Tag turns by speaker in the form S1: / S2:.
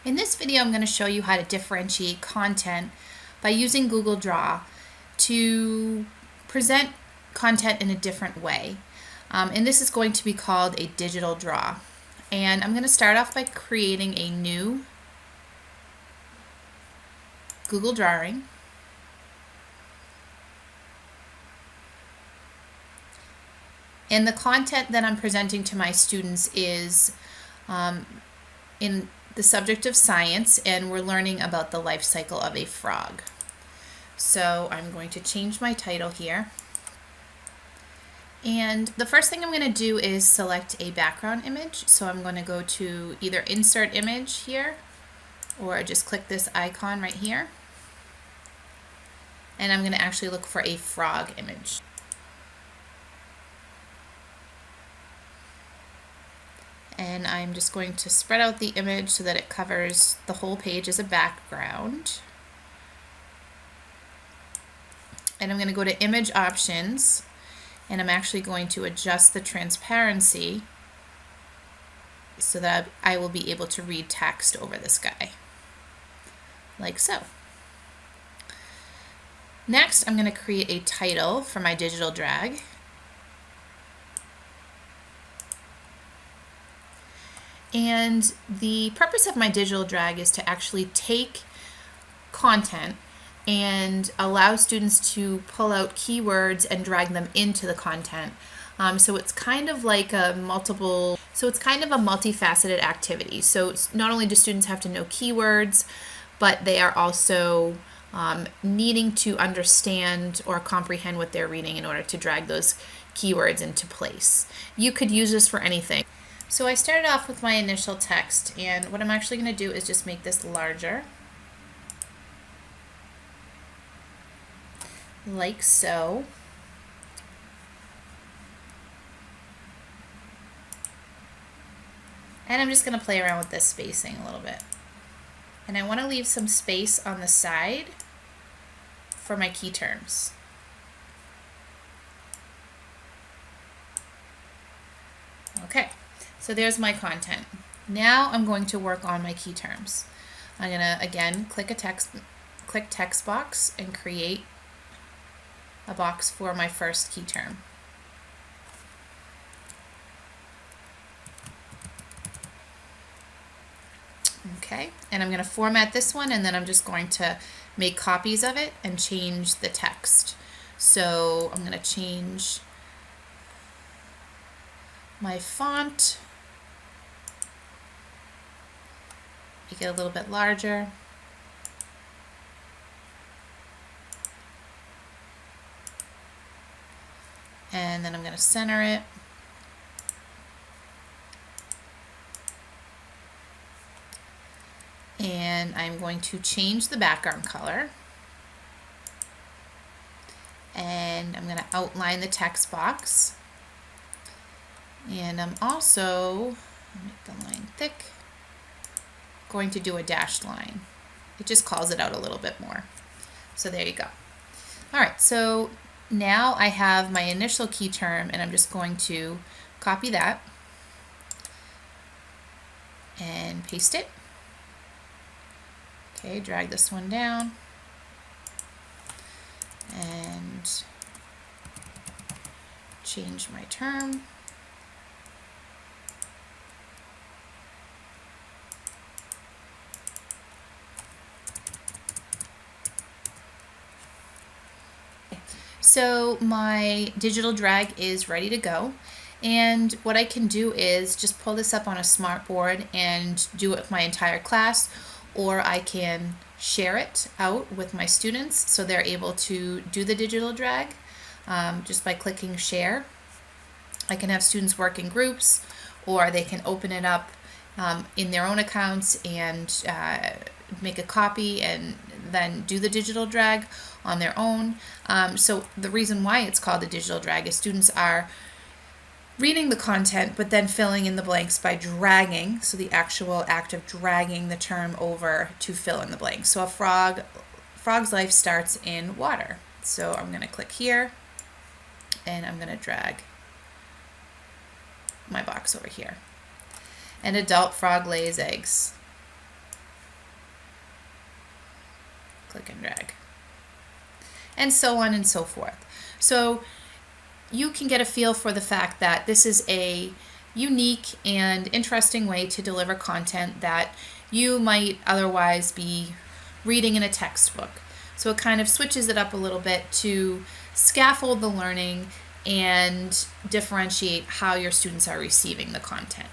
S1: In this video, I'm going to show you how to differentiate content by using Google Draw to present content in a different way. And this is going to be called a digital draw. And I'm going to start off by creating a new Google drawing. And the content that I'm presenting to my students is in the subject of science, and we're learning about the life cycle of a frog. So I'm going to change my title here. And the first thing I'm going to do is select a background image. So I'm going to go to either Insert Image here, or just click this icon right here. And I'm going to actually look for a frog image. And I'm just going to spread out the image so that it covers the whole page as a background. And I'm going to go to Image Options, and I'm actually going to adjust the transparency so that I will be able to read text over this guy, like so. Next, I'm going to create a title for my digital drag. And the purpose of my digital drag is to actually take content and allow students to pull out keywords and drag them into the content. So it's kind of like a multifaceted activity. So not only do students have to know keywords, but they are also needing to understand or comprehend what they're reading in order to drag those keywords into place. You could use this for anything. So I started off with my initial text, and what I'm actually going to do is just make this larger, like so. And I'm just going to play around with this spacing a little bit. And I want to leave some space on the side for my key terms. Okay. So there's my content. Now I'm going to work on my key terms. I'm going to again click text box and create a box for my first key term. Okay, and I'm going to format this one, and then I'm just going to make copies of it and change the text. So I'm going to change my font, make it a little bit larger. And then I'm going to center it. And I'm going to change the background color. And I'm going to outline the text box. And I'm also, make the line thick, going to do a dashed line. It just calls it out a little bit more. So there you go. All right, so now I have my initial key term, and I'm just going to copy that and paste it. Okay, drag this one down and change my term. So my digital drag is ready to go, and what I can do is just pull this up on a smartboard and do it with my entire class, or I can share it out with my students so they're able to do the digital drag just by clicking share. I can have students work in groups, or they can open it up in their own accounts and make a copy and then do the digital drag on their own. So the reason why it's called a digital drag is students are reading the content but then filling in the blanks by dragging, so the actual act of dragging the term over to fill in the blanks. So a frog's life starts in water. So I'm going to click here, and I'm going to drag my box over here. An adult frog lays eggs. click and drag, and so on and so forth. So you can get a feel for the fact that this is a unique and interesting way to deliver content that you might otherwise be reading in a textbook. So it kind of switches it up a little bit to scaffold the learning and differentiate how your students are receiving the content.